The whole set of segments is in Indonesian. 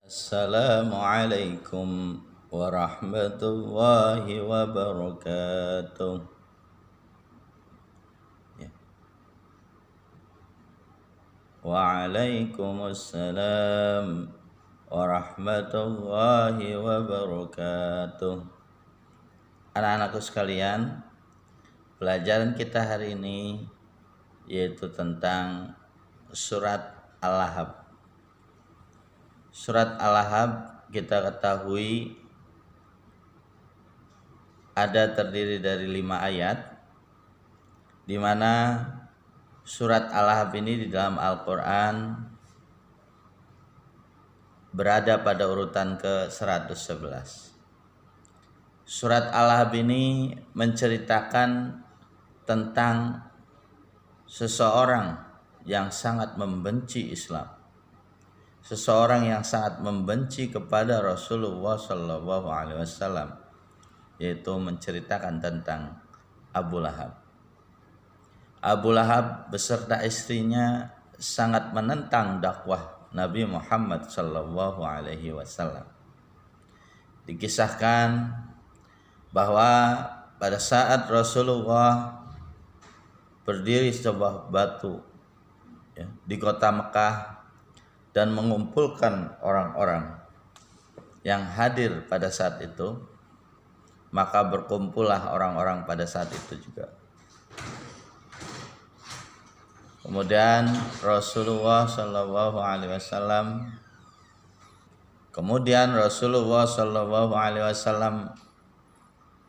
Assalamualaikum warahmatullahi wabarakatuh. Ya. Waalaikumsalam warahmatullahi wabarakatuh. Anak-anakku sekalian, pelajaran kita hari ini yaitu tentang surat Al-Lahab. Surat Al-Lahab kita ketahui ada terdiri dari 5 ayat, di mana surat Al-Lahab ini di dalam Al-Quran berada pada urutan ke-111. Surat Al-Lahab ini menceritakan tentang seseorang yang sangat membenci Islam, seseorang yang sangat membenci kepada Rasulullah SAW, yaitu menceritakan tentang Abu Lahab. Abu Lahab beserta istrinya sangat menentang dakwah Nabi Muhammad SAW. Dikisahkan bahwa pada saat Rasulullah berdiri sebuah batu di kota Mekah dan mengumpulkan orang-orang yang hadir pada saat itu, maka berkumpullah orang-orang pada saat itu juga. Kemudian Rasulullah SAW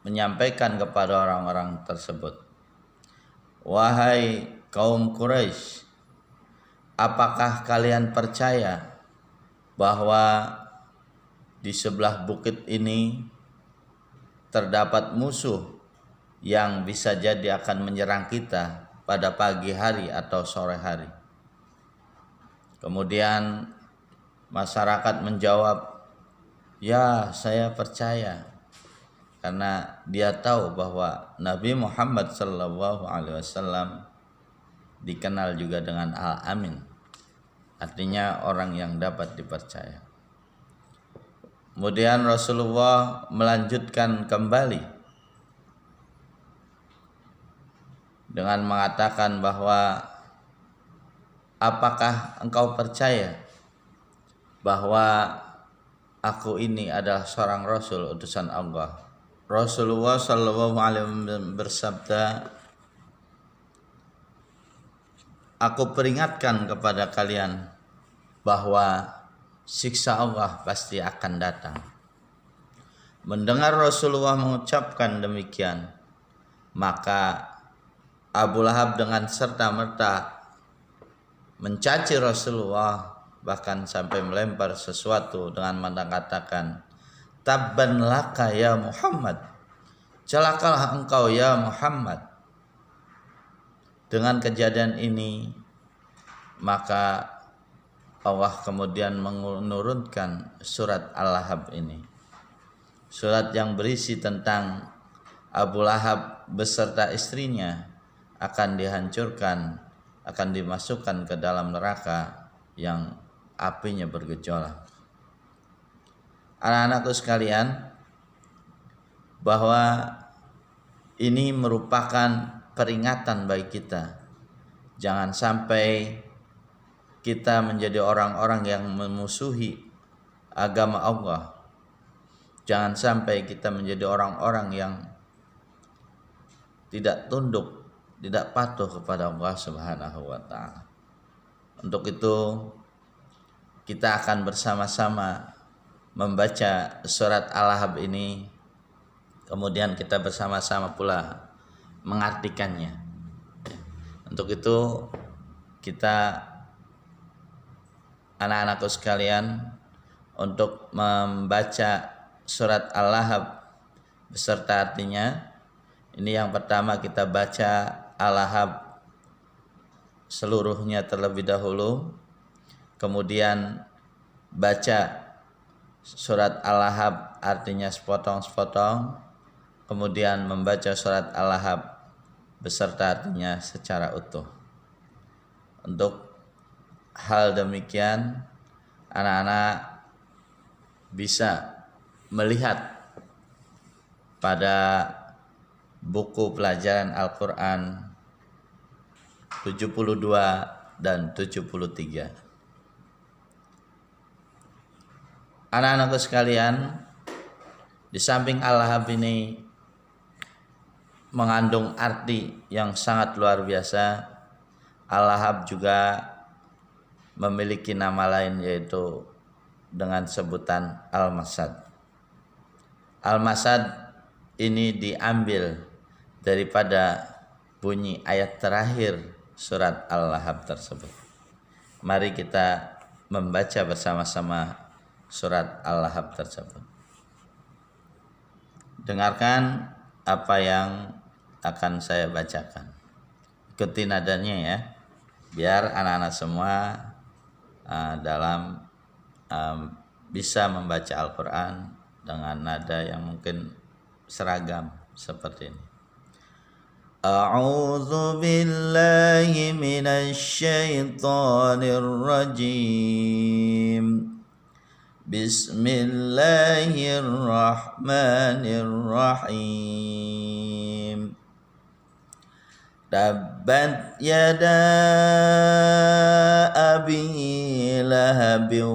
menyampaikan kepada orang-orang tersebut, "Wahai kaum Quraisy, apakah kalian percaya bahwa di sebelah bukit ini terdapat musuh yang bisa jadi akan menyerang kita pada pagi hari atau sore hari?" Kemudian masyarakat menjawab, "Ya, saya percaya." Karena dia tahu bahwa Nabi Muhammad SAW dikenal juga dengan Al-Amin, artinya orang yang dapat dipercaya. Kemudian Rasulullah melanjutkan kembali dengan mengatakan bahwa, "Apakah engkau percaya bahwa aku ini adalah seorang Rasul utusan Allah?" Rasulullah SAW bersabda, "Aku peringatkan kepada kalian bahwa siksa Allah pasti akan datang." Mendengar Rasulullah mengucapkan demikian, maka Abu Lahab dengan serta-merta mencaci Rasulullah, bahkan sampai melempar sesuatu dengan mengatakan, "Tabban laka ya Muhammad, celakalah engkau ya Muhammad." Dengan kejadian ini, maka Allah kemudian menurunkan surat Al-Lahab ini. Surat yang berisi tentang Abu Lahab beserta istrinya akan dihancurkan, akan dimasukkan ke dalam neraka yang apinya bergejolak. Anak-anakku sekalian, bahwa ini merupakan peringatan bagi kita. Jangan sampai kita menjadi orang-orang yang memusuhi agama Allah. Jangan sampai kita menjadi orang-orang yang tidak tunduk, tidak patuh kepada Allah Subhanahu wa ta'ala. Untuk itu kita akan bersama-sama membaca surat Al-Lahab ini, kemudian kita bersama-sama pula mengartikannya. Untuk itu kita, anak-anakku sekalian, untuk membaca surat Al-Lahab beserta artinya, ini yang pertama kita baca Al-Lahab seluruhnya terlebih dahulu, kemudian baca surat Al-Lahab artinya sepotong-sepotong, kemudian membaca surat Al-Lahab beserta artinya secara utuh. Untuk hal demikian, anak-anak bisa melihat pada buku pelajaran Al-Quran 72 dan 73. Anak-anakku sekalian, di samping Al-Lahab ini mengandung arti yang sangat luar biasa, Al-Lahab juga memiliki nama lain, yaitu dengan sebutan Al-Masad. Al-Masad ini diambil daripada bunyi ayat terakhir surat Al-Lahab tersebut. Mari kita membaca bersama-sama surat Al-Lahab tersebut. Dengarkan apa yang akan saya bacakan. Ikuti nadanya ya, biar anak-anak semua bisa membaca Al-Quran dengan nada yang mungkin seragam seperti ini. A'udzu billahi minasy syaithanir rajim. Bismillahirrahmanirrahim. Tabbat yada abi lahabin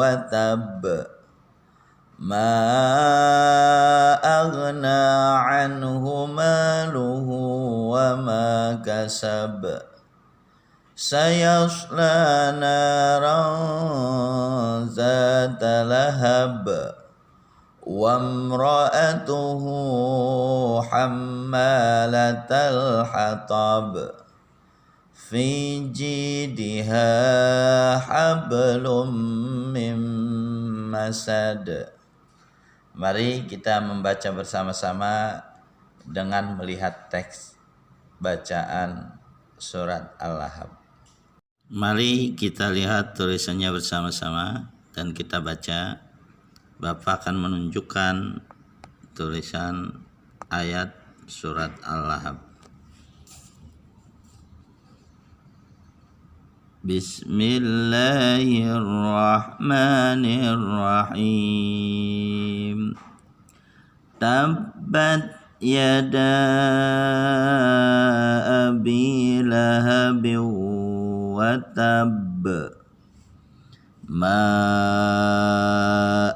wa tab. Ma aghna anhu maluhu wa ma kasab. Sayasla naran zata lahab. Wa imra'atuhu hammalatal hatab. Fi jidha hablum min masad. Mari kita membaca bersama-sama dengan melihat teks bacaan surat Al-Lahab. Mari kita lihat tulisannya bersama-sama dan kita baca. Bapak akan menunjukkan tulisan ayat surat Al-Lahab. Bismillahirrahmanirrahim. Tabbat yada abi lahabin wa tab. Ma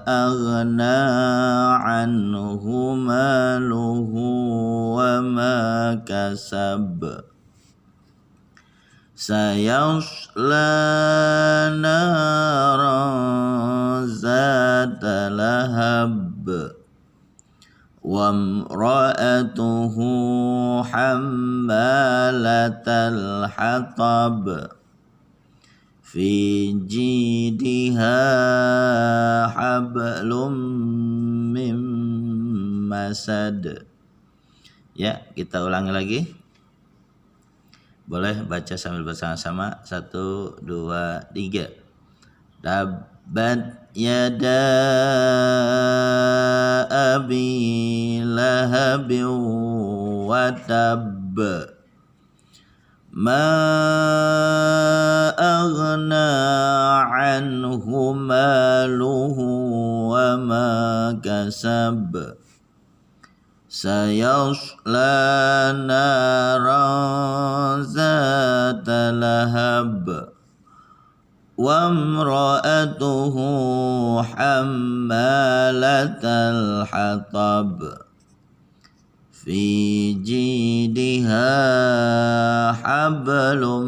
aghna anhu maluhu wa ma kasab. Sayasla naran zata lahab. Wa imra'atuhu hammalatal hatab. Fi jidha hablum min masad. Ya, kita ulangi lagi. Boleh baca sambil bersama-sama. 1, 2, 3. Tabbat yada abi lahabin wa tab. Ma aghna anhu maluhu wa ma kasab. Sayasla naran zata lahab. Wa imra'atuhu hammalatal hatab. Fi jidha hablum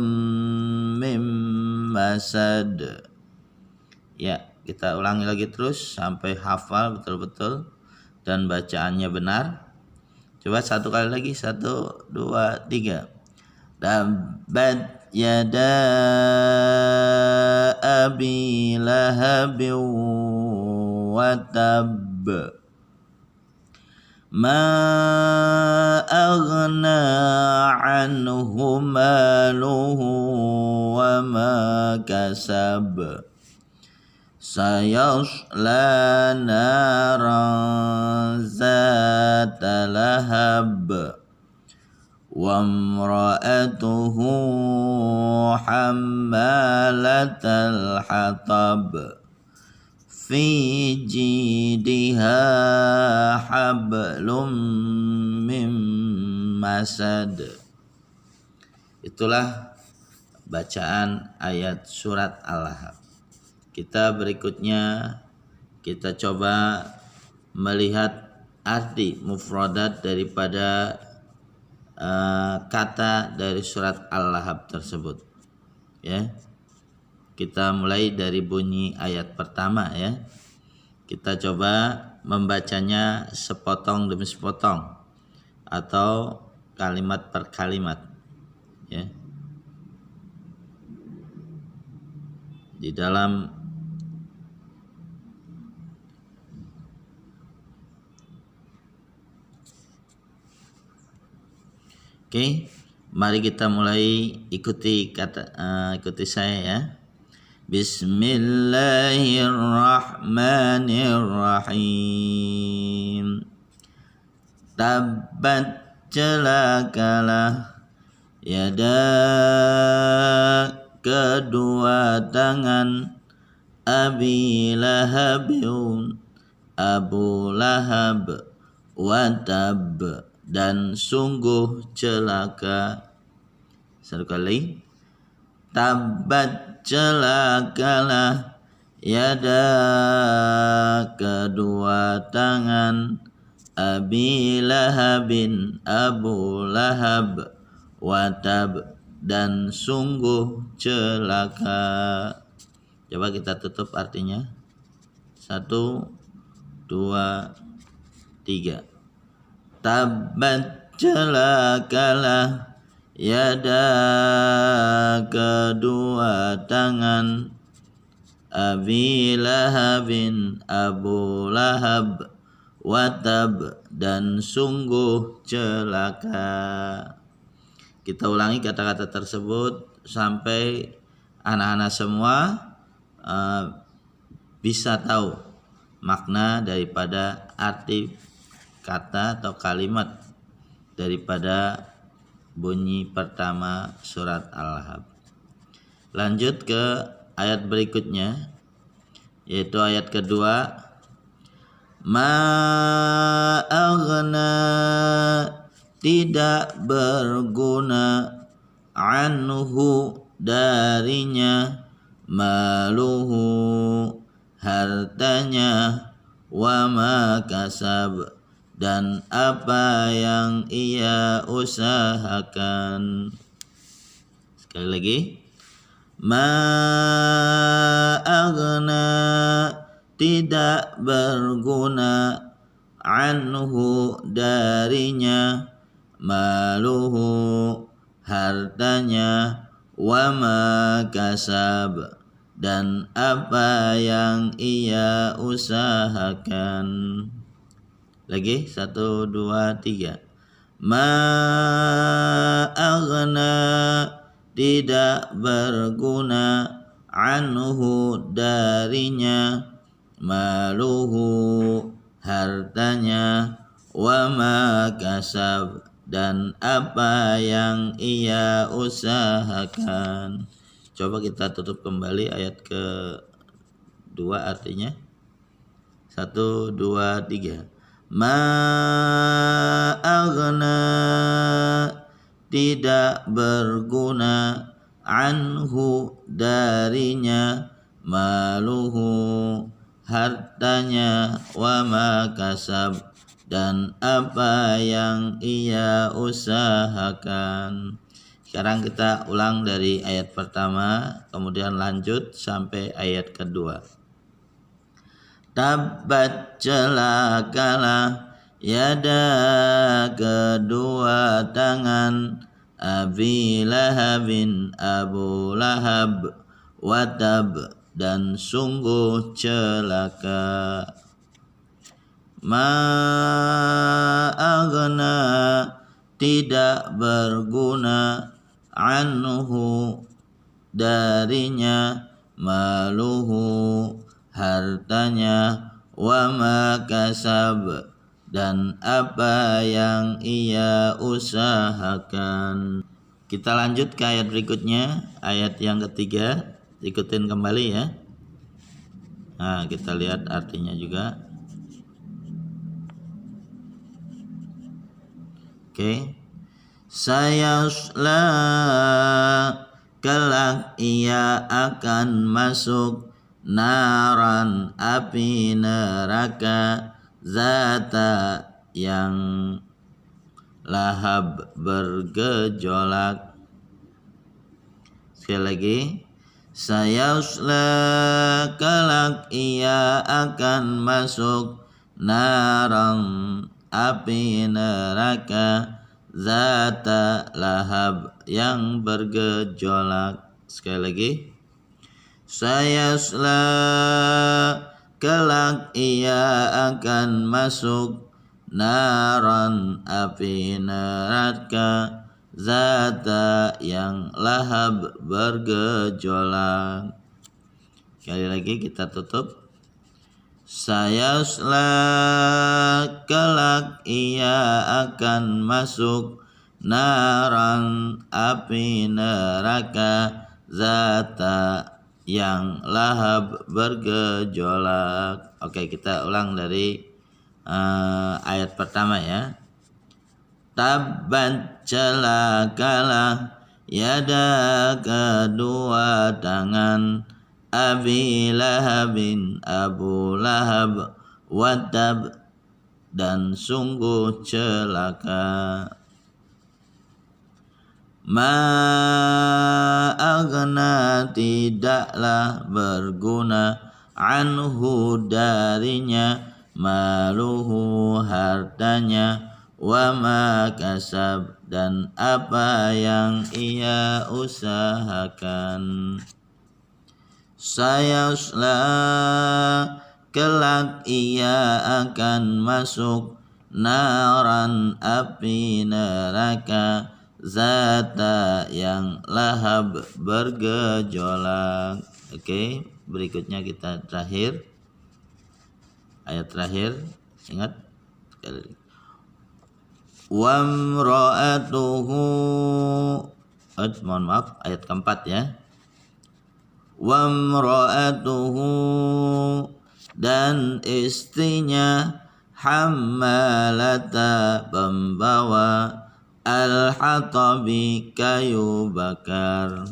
min masad. Ya, kita ulangi lagi terus sampai hafal betul-betul dan bacaannya benar. Coba satu kali lagi, 1, 2, 3. Tabbat yada abi lahabin wa tab. Ma aghna anhu maluhu wa ma kasab. Sayasla naran zata lahab. Wa imra'atuhu hammalatal hatab. fi jidha hablum mim masad. Itulah bacaan ayat surat Al-Lahab. Kita berikutnya kita coba melihat arti mufradat daripada kata dari surat Al-Lahab tersebut. Ya. Kita mulai dari bunyi ayat pertama ya. Kita coba membacanya sepotong demi sepotong atau kalimat per kalimat ya. Di dalam Oke, mari kita mulai ikuti saya ya. Bismillahirrahmanirrahim. Tabbat celakalah yada kedua tangan Abi Lahabun Abu Lahab watab, dan sungguh celaka. Sekali, tabbat celakalah yada kedua tangan Abi Lahabin Abu Lahab watab, dan sungguh celaka. Coba kita tutup artinya. 1, 2, 3. Tabbat celakalah yada kedua tangan Abi Lahabin Abu Lahab watab, dan sungguh celaka. Kita ulangi kata-kata tersebut sampai anak-anak semua bisa tahu makna daripada arti kata atau kalimat daripada bunyi pertama surat Al-Lahab. Lanjut ke ayat berikutnya, yaitu ayat kedua. Ma aghna, tidak berguna, anhu darinya, maluhu hartanya, wa ma kasab, dan apa yang ia usahakan. Sekali lagi. Ma aghna, tidak berguna, anhu darinya, maluhu hartanya, wa ma kasab, dan apa yang ia usahakan. Lagi 1, 2, 3. Ma aghna, tidak berguna, anhu darinya, maluhu hartanya, wa ma kasab, dan apa yang ia usahakan. Coba kita tutup kembali ayat kedua artinya. 1, 2, 3. Ma aghna, tidak berguna, anhu darinya, maluhu hartanya, wa ma kasab, dan apa yang ia usahakan. Sekarang kita ulang dari ayat pertama, kemudian lanjut sampai ayat kedua. Tabbat celakalah yada kedua tangan Abi Lahabin Abu Lahab watab, dan sungguh celaka. Ma aghna, tidak berguna, anhu darinya, maluhu hartanya, wa ma kasab, dan apa yang ia usahakan. Kita lanjut ke ayat berikutnya, ayat yang ketiga. Ikutin kembali ya. Nah, kita lihat artinya juga. Oke. Sayasla, kelak ia akan masuk naran, api neraka, zata yang lahab bergejolak. Sekali lagi. Sayasla, kelak ia akan masuk naran, api neraka, zata lahab yang bergejolak. Sekali lagi. Sayasla, kelak ia akan masuk naran, api neraka, zata yang lahab bergejolak. Sekali lagi kita tutup. Sayasla, kelak ia akan masuk naran, api neraka, zata yang lahab bergejolak. Oke, kita ulang dari ayat pertama ya. Tabbat, celakalah, yada kedua tangan, Abi Lahabin, Abu Lahab, watab, dan sungguh celaka. Ma aghna, tidaklah berguna, anhu darinya, maluhu hartanya, wa ma kasab, dan apa yang ia usahakan. Sayasla, kelak ia akan masuk naran, api neraka, zata yang lahab bergejolak. Oke, berikutnya kita terakhir. Ayat terakhir, ingat sekali lagi. Wamra'atuhu, mohon maaf, ayat keempat ya. Wamra'atuhu, dan istrinya, hammalata, pembawa, al-hatabi, kayu bakar,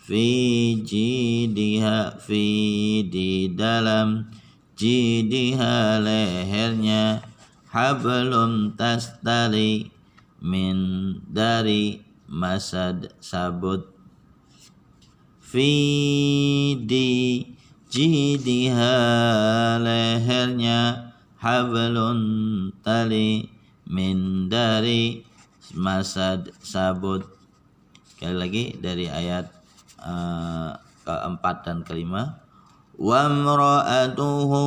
fi jidiha, fi di dalam, jidiha lehernya, hablum tastari, min dari masad sabut, fi di jidiha lehernya, hablun tali, min dari masad sabut. Sekali lagi dari ayat keempat dan kelima. Wamra'atuhu,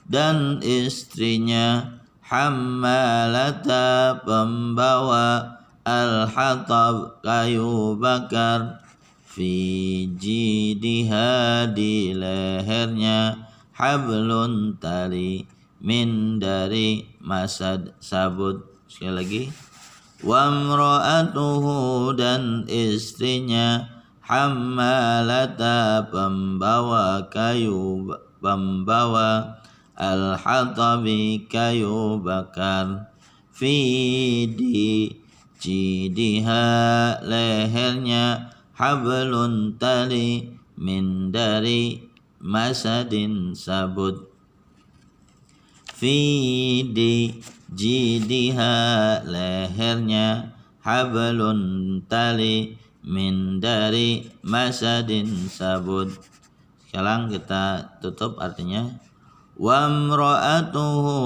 dan istrinya, hammalata, pembawa, al-hatab, kayu bakar, fi jidiha, di lehernya, hablun tali, min dari masad sabut. Sekali lagi. Wamra'atuhu, dan istrinya, hammalata, pembawa kayu, pembawa, al-hatabi, kayu bakar, fi di jidiha lehernya, hablun tali, min dari masadin sabut, fi di jidiha lehernya, hablun tali, min dari masadin sabut. Sekarang kita tutup artinya. Wamra'atuhu,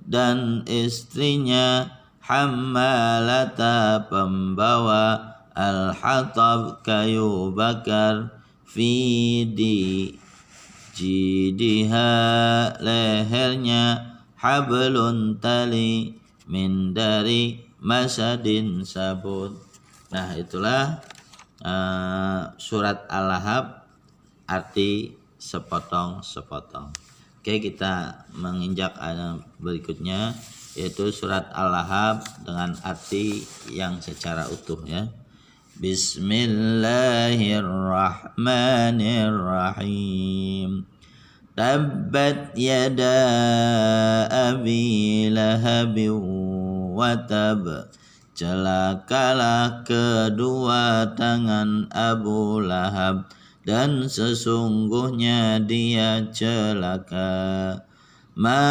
dan istrinya, hammalata, pembawa, al-hatab, kayu bakar, fi di jidiha lehernya, hablun tali, min dari masadin sabut. Nah, itulah surat Al-Lahab, arti sepotong-sepotong. Oke, kita menginjak ayat berikutnya, yaitu surat Al-Lahab dengan arti yang secara utuh ya. Bismillahirrahmanirrahim. Tabbat yada abi lahabin wa tab. Celakalah kedua tangan Abu Lahab, dan sesungguhnya dia celaka. Ma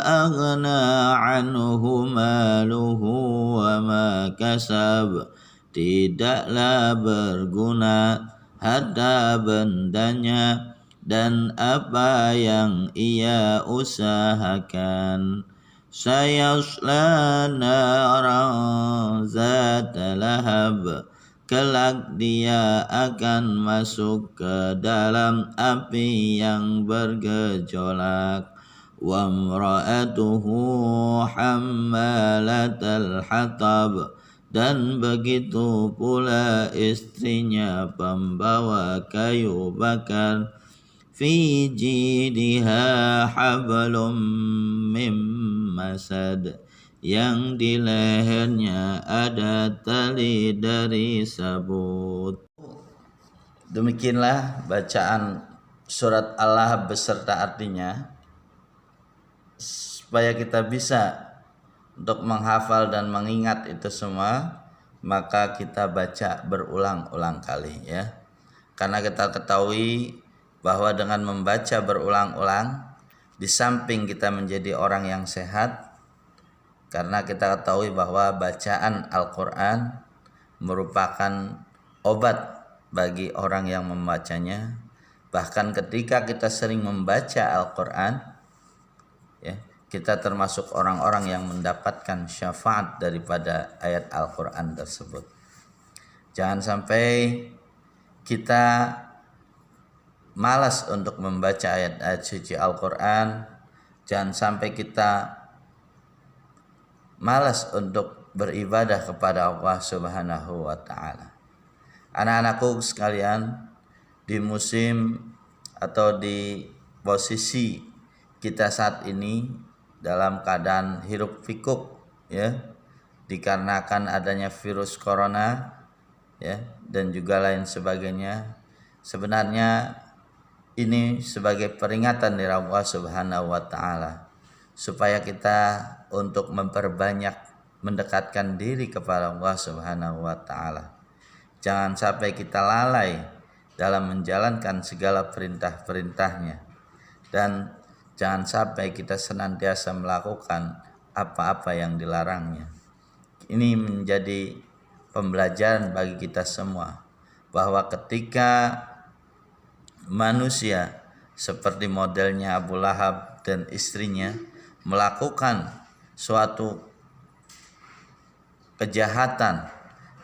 aghna anhu maluhu wa ma kasab. Tidaklah berguna harta bendanya dan apa yang ia usahakan. Sayasla naran zata lahab. Kelak dia akan masuk ke dalam api yang bergejolak. Wa imra'atuhu hammalatal hatab. Dan begitu pula istrinya pembawa kayu bakar. Fi jidiha hablum mim masad. Yang di lehernya ada tali dari sabut. Demikianlah bacaan surat Al-Lahab beserta artinya, supaya kita bisa untuk menghafal dan mengingat itu semua, maka kita baca berulang-ulang kali ya. Karena kita ketahui bahwa dengan membaca berulang-ulang, di samping kita menjadi orang yang sehat, karena kita ketahui bahwa bacaan Al-Quran merupakan obat bagi orang yang membacanya. Bahkan ketika kita sering membaca Al-Quran, ya, kita termasuk orang-orang yang mendapatkan syafaat daripada ayat Al-Quran tersebut. Jangan sampai kita malas untuk membaca ayat-ayat suci Al-Quran. Jangan sampai kita malas untuk beribadah kepada Allah Subhanahu wa ta'ala. Anak-anakku sekalian, di musim atau di posisi kita saat ini dalam keadaan hiruk pikuk ya, dikarenakan adanya virus corona ya, dan juga lain sebagainya. Sebenarnya ini sebagai peringatan dari Allah Subhanahu wa ta'ala, supaya kita untuk memperbanyak mendekatkan diri kepada Allah Subhanahu wa ta'ala. Jangan sampai kita lalai dalam menjalankan segala perintah-perintahnya, dan jangan sampai kita senantiasa melakukan apa-apa yang dilarangnya. Ini menjadi pembelajaran bagi kita semua, bahwa ketika manusia seperti modelnya Abu Lahab dan istrinya melakukan suatu kejahatan,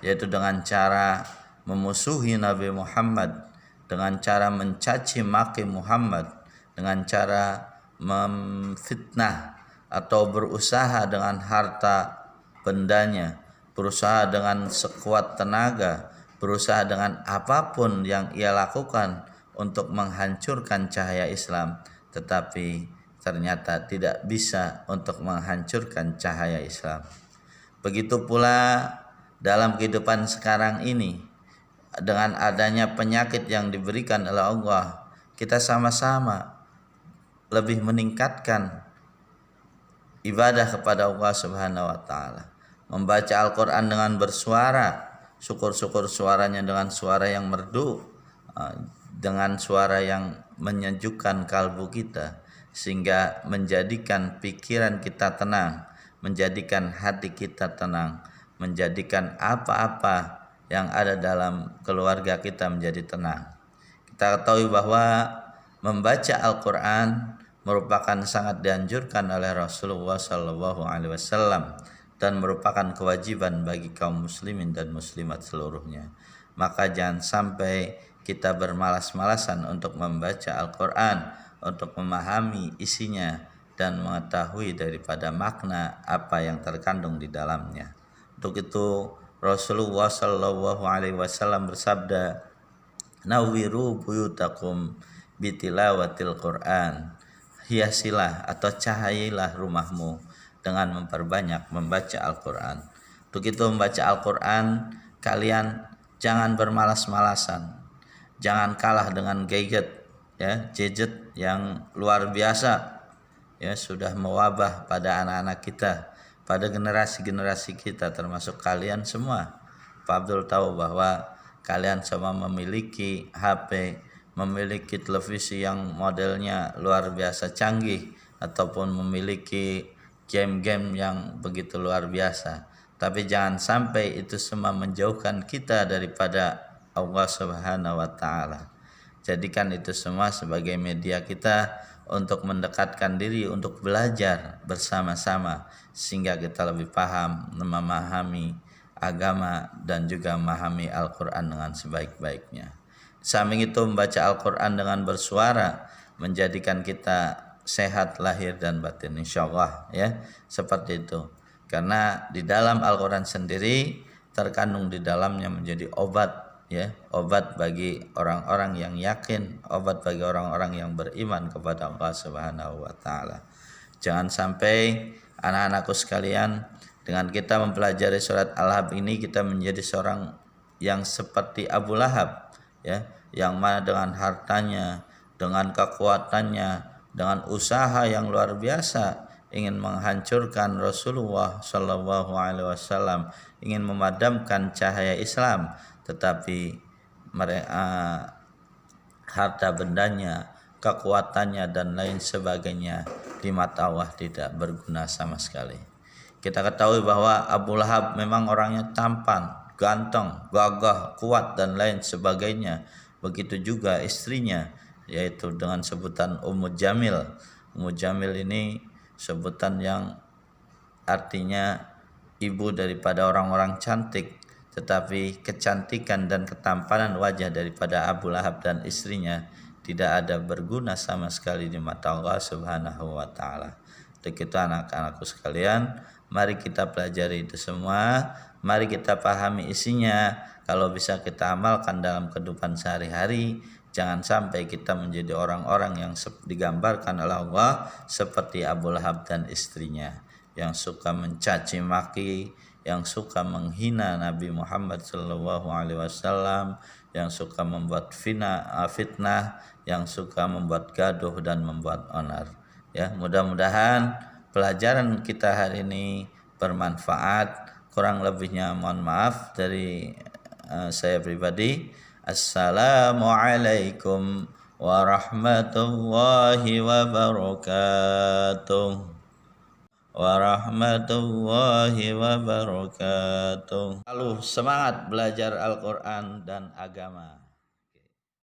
yaitu dengan cara memusuhi Nabi Muhammad, dengan cara mencaci maki Muhammad, dengan cara memfitnah atau berusaha dengan harta bendanya, berusaha dengan sekuat tenaga, berusaha dengan apapun yang ia lakukan untuk menghancurkan cahaya Islam, tetapi ternyata tidak bisa untuk menghancurkan cahaya Islam. Begitu pula dalam kehidupan sekarang ini, dengan adanya penyakit yang diberikan oleh Allah, kita sama-sama lebih meningkatkan ibadah kepada Allah Subhanahu wa ta'ala. Membaca Al-Quran dengan bersuara, syukur-syukur suaranya dengan suara yang merdu, dengan suara yang menyejukkan kalbu kita, sehingga menjadikan pikiran kita tenang, menjadikan hati kita tenang, menjadikan apa-apa yang ada dalam keluarga kita menjadi tenang. Kita ketahui bahwa membaca Al-Quran merupakan sangat dianjurkan oleh Rasulullah SAW dan merupakan kewajiban bagi kaum muslimin dan muslimat seluruhnya. Maka jangan sampai kita bermalas-malasan untuk membaca Al-Quran, untuk memahami isinya dan mengetahui daripada makna apa yang terkandung di dalamnya. Untuk itu Rasulullah SAW bersabda, "Nawwiru buyutakum bitilawatil Quran." Hiasilah atau cahayailah rumahmu dengan memperbanyak membaca Al-Quran. Untuk itu membaca Al-Quran kalian jangan bermalas-malasan, jangan kalah dengan gadget yang luar biasa sudah mewabah pada anak-anak kita, pada generasi-generasi kita, termasuk kalian semua. Pak Abdul tahu bahwa kalian semua memiliki HP, memiliki televisi yang modelnya luar biasa canggih, ataupun memiliki game-game yang begitu luar biasa. Tapi jangan sampai itu semua menjauhkan kita daripada Allah Subhanahu wa Ta'ala. Jadikan itu semua sebagai media kita untuk mendekatkan diri, untuk belajar bersama-sama, sehingga kita lebih paham, memahami agama, dan juga memahami Al-Quran dengan sebaik-baiknya. Samping itu, membaca Al-Quran dengan bersuara menjadikan kita sehat lahir dan batin, insyaallah seperti itu. Karena di dalam Al-Quran sendiri terkandung di dalamnya menjadi obat obat bagi orang-orang yang yakin, obat bagi orang-orang yang beriman kepada Allah Subhanahu wa Ta'ala. Jangan sampai anak-anakku sekalian, dengan kita mempelajari surat Al-Lahab ini, kita menjadi seorang yang seperti Abu Lahab yang mana dengan hartanya, dengan kekuatannya, dengan usaha yang luar biasa ingin menghancurkan Rasulullah Shallallahu Alaihi Wasallam, ingin memadamkan cahaya Islam, tetapi harta bendanya, kekuatannya, dan lain sebagainya di mata Allah tidak berguna sama sekali. Kita ketahui bahwa Abu Lahab memang orangnya tampan, ganteng, gagah, kuat, dan lain sebagainya. Begitu juga istrinya, yaitu dengan sebutan Ummu Jamil. Ummu Jamil ini sebutan yang artinya ibu daripada orang-orang cantik, tetapi kecantikan dan ketampanan wajah daripada Abu Lahab dan istrinya tidak ada berguna sama sekali di mata Allah Subhanahu wa Ta'ala. Untuk itu anak-anakku sekalian, mari kita pelajari itu semua, mari kita pahami isinya. Kalau bisa kita amalkan dalam kehidupan sehari-hari. Jangan sampai kita menjadi orang-orang yang digambarkan oleh Allah seperti Abu Lahab dan istrinya, yang suka mencaci maki, yang suka menghina Nabi Muhammad SAW, yang suka membuat fitnah, yang suka membuat gaduh dan membuat onar. Mudah-mudahan pelajaran kita hari ini bermanfaat. Kurang lebihnya mohon maaf dari saya pribadi. Assalamualaikum warahmatullahi wabarakatuh. Lalu semangat belajar Al-Quran dan agama.